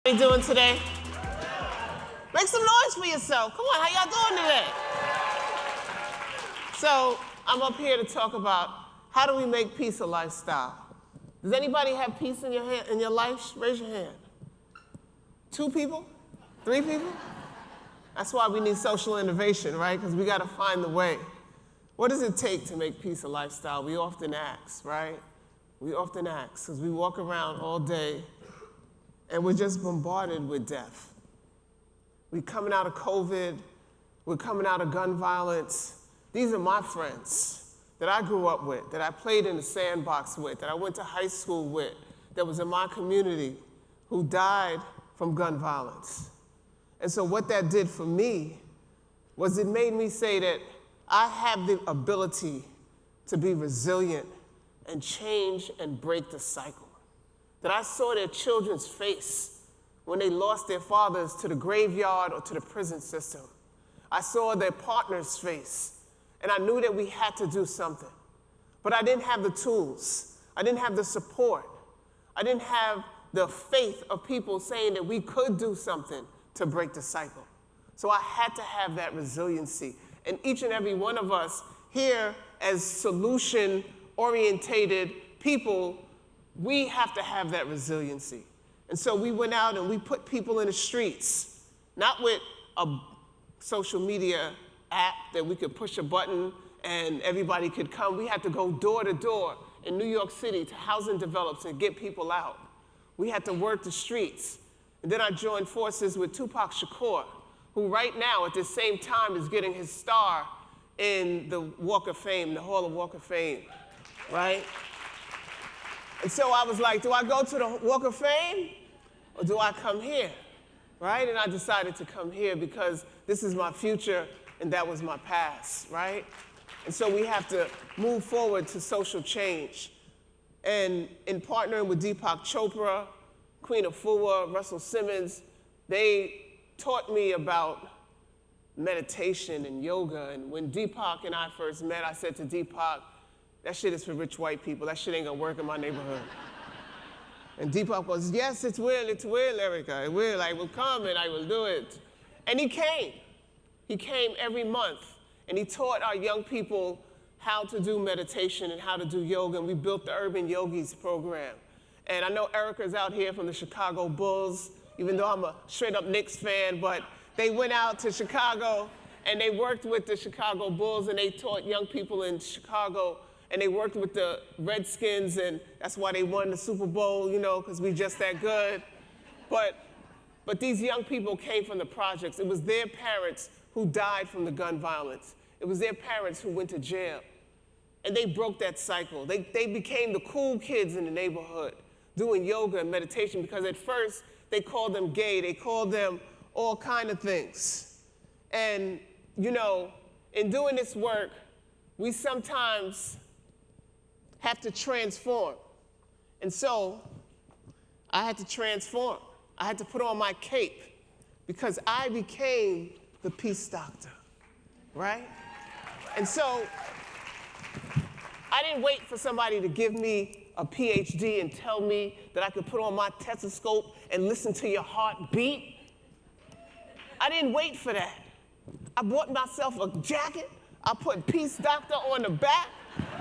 How you doing today? Make some noise for yourself. Come on, how y'all doing today? So I'm up here to talk about how do we make peace a lifestyle. Does anybody have peace in your life? Raise your hand. 2 people? 3 people? That's why we need social innovation, right? Because we got to find the way. What does it take to make peace a lifestyle? We often ask, right? We often ask because we walk around all day and we're just bombarded with death. We're coming out of COVID. We're coming out of gun violence. These are my friends that I grew up with, that I played in the sandbox with, that I went to high school with, that was in my community, who died from gun violence. And so what that did for me was it made me say that I have the ability to be resilient and change and break the cycle. That I saw their children's face when they lost their fathers to the graveyard or to the prison system. I saw their partner's face, and I knew that we had to do something. But I didn't have the tools. I didn't have the support. I didn't have the faith of people saying that we could do something to break the cycle. So I had to have that resiliency. And each and every one of us here as solution-orientated people, we have to have that resiliency. And so we went out and we put people in the streets, not with a social media app that we could push a button and everybody could come. We had to go door to door in New York City to housing developers and get people out. We had to work the streets. And then I joined forces with Tupac Shakur, who right now at the same time is getting his star in the Walk of Fame, the Hall of Walk of Fame, right? And so I was like, do I go to the Walk of Fame or do I come here, right? And I decided to come here because this is my future and that was my past, right? And so we have to move forward to social change. And in partnering with Deepak Chopra, Queen Afua, Russell Simmons, they taught me about meditation and yoga. And when Deepak and I first met, I said to Deepak, that shit is for rich white people. That shit ain't gonna work in my neighborhood. And Deepak goes, yes, it's real, Erica. It will, I will come and I will do it. And he came. He came every month and he taught our young people how to do meditation and how to do yoga, and we built the Urban Yogis program. And I know Erica's out here from the Chicago Bulls, even though I'm a straight-up Knicks fan, but they went out to Chicago and they worked with the Chicago Bulls and they taught young people in Chicago, and they worked with the Redskins, and that's why they won the Super Bowl, you know, because we just that good. But these young people came from the projects. It was their parents who died from the gun violence. It was their parents who went to jail. And they broke that cycle. They became the cool kids in the neighborhood doing yoga and meditation, because at first they called them gay. They called them all kind of things. And, you know, in doing this work, we sometimes have to transform. And so I had to transform. I had to put on my cape because I became the peace doctor, right? And so I didn't wait for somebody to give me a PhD and tell me that I could put on my stethoscope and listen to your heart beat. I didn't wait for that. I bought myself a jacket. I put Peace Doctor on the back.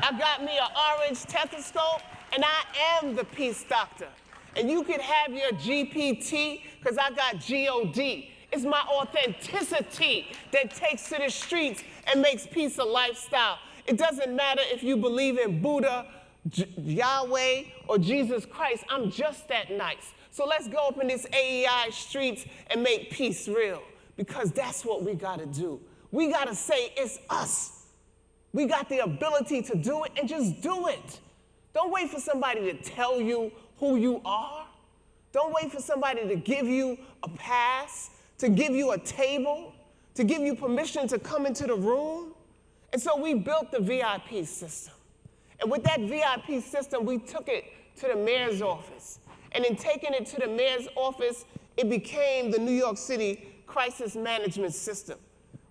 I got me an orange stethoscope, and I am the Peace Doctor. And you can have your GPT, because I got G-O-D. It's my authenticity that takes to the streets and makes peace a lifestyle. It doesn't matter if you believe in Buddha, Yahweh, or Jesus Christ. I'm just that nice. So let's go up in these AEI streets and make peace real, because that's what we gotta do. We gotta say it's us. We got the ability to do it, and just do it. Don't wait for somebody to tell you who you are. Don't wait for somebody to give you a pass, to give you a table, to give you permission to come into the room. And so we built the VIP system. And with that VIP system, we took it to the mayor's office. And in taking it to the mayor's office, it became the New York City Crisis Management System,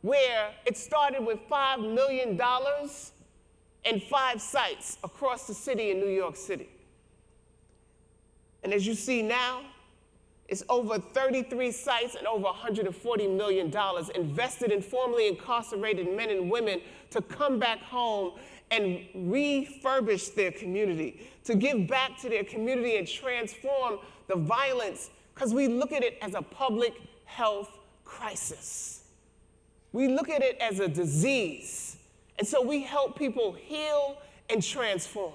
where it started with $5 million and 5 sites across the city in New York City. And as you see now, It's over 33 sites and over $140 million invested in formerly incarcerated men and women to come back home and refurbish their community, to give back to their community and transform the violence, because we look at it as a public health crisis. We look at it as a disease. And so we help people heal and transform.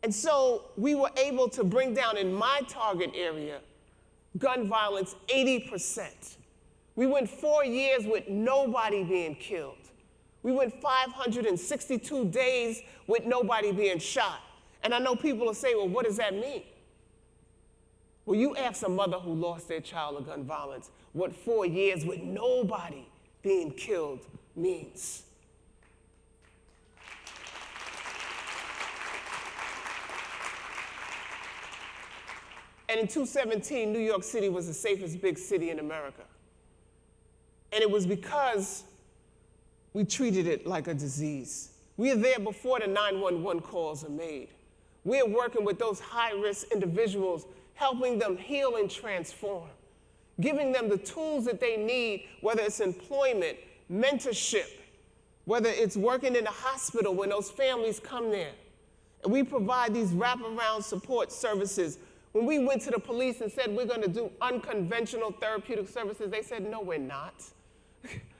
And so we were able to bring down in my target area gun violence 80%. We went 4 years with nobody being killed. We went 562 days with nobody being shot. And I know people will say, well, what does that mean? Well, you ask a mother who lost their child to gun violence what 4 years with nobody being killed means. And in 2017, New York City was the safest big city in America. And it was because we treated it like a disease. We are there before the 911 calls are made. We're working with those high-risk individuals, helping them heal and transform, giving them the tools that they need, whether it's employment, mentorship, whether it's working in a hospital when those families come there. And we provide these wraparound support services. When we went to the police and said we're going to do unconventional therapeutic services, they said, no, we're not.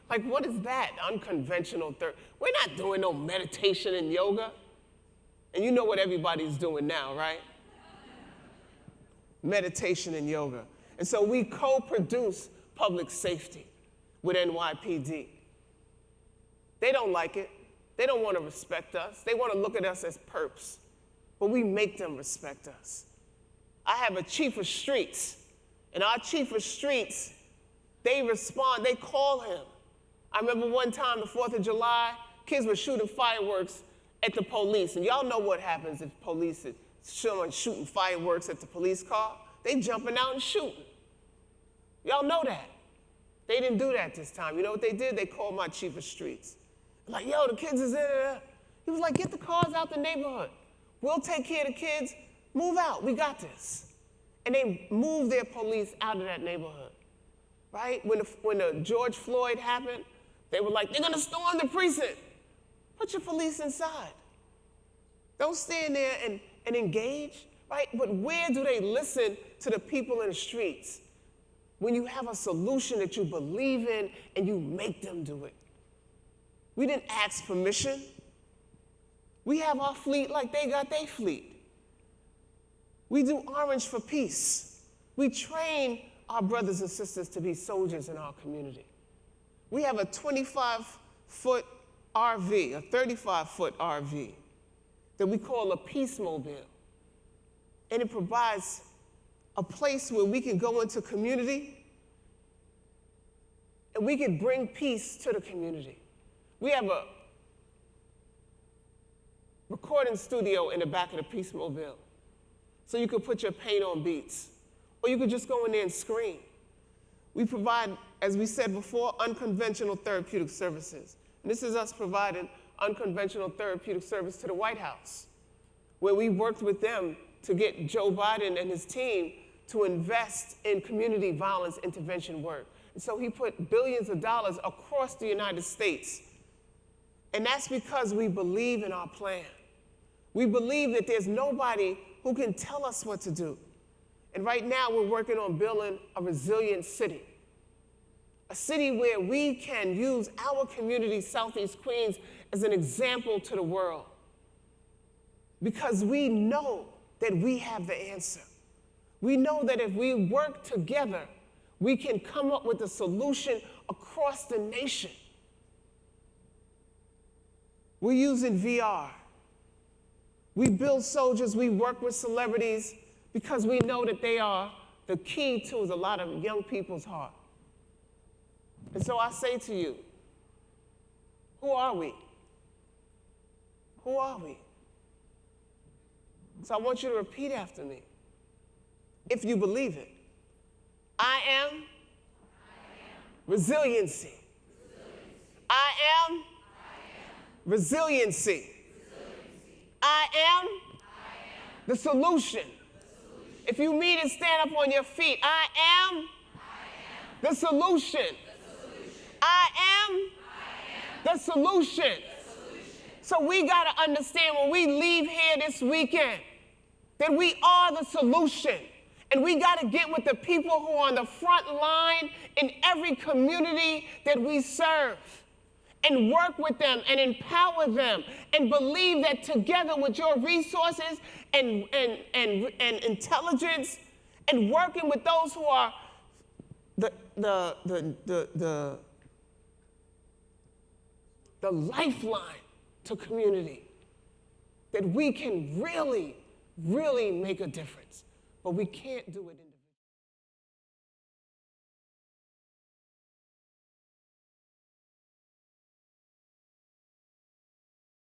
Like, what is that, unconventional therapy? We're not doing no meditation and yoga. And you know what everybody's doing now, right? Meditation and yoga. And so we co-produce public safety with NYPD. They don't like it. They don't want to respect us. They want to look at us as perps. But we make them respect us. I have a chief of streets, and our chief of streets, they respond, they call him. I remember one time, the 4th of July, kids were shooting fireworks at the police. And y'all know what happens if police is shooting fireworks at the police car? They jumping out and shooting. Y'all know that. They didn't do that this time. You know what they did? They called my chief of streets. Like, yo, the kids is in there. He was like, get the cars out the neighborhood. We'll take care of the kids. Move out, we got this. And they moved their police out of that neighborhood, right? When the George Floyd happened, they were like, they're gonna storm the precinct. Put your police inside. Don't stand there and engage, right? But where do they listen to the people in the streets? When you have a solution that you believe in and you make them do it. We didn't ask permission. We have our fleet like they got their fleet. We do Orange for Peace. We train our brothers and sisters to be soldiers in our community. We have a 25-foot RV, a 35-foot RV that we call a Peace Mobile. And it provides a place where we can go into community and we can bring peace to the community. We have a recording studio in the back of the Peace Mobile. So you could put your paint on beats, or you could just go in there and scream. We provide, as we said before, unconventional therapeutic services. And this is us providing unconventional therapeutic service to the White House, where we worked with them to get Joe Biden and his team to invest in community violence intervention work. And so he put billions of dollars across the United States. And that's because we believe in our plan. We believe that there's nobody who can tell us what to do. And right now we're working on building a resilient city. A city where we can use our community, Southeast Queens, as an example to the world. Because we know that we have the answer. We know that if we work together, we can come up with a solution across the nation. We're using VR. We build soldiers, we work with celebrities because we know that they are the key to a lot of young people's heart. And so I say to you, who are we? Who are we? So I want you to repeat after me, if you believe it. I am resiliency. I am resiliency. I am the solution. If you mean it, stand up on your feet. I am the solution. I am the solution. So we got to understand when we leave here this weekend that we are the solution. And we got to get with the people who are on the front line in every community that we serve and work with them and empower them and believe that together with your resources and intelligence and working with those who are the lifeline to community, that we can really, really make a difference. But we can't do it in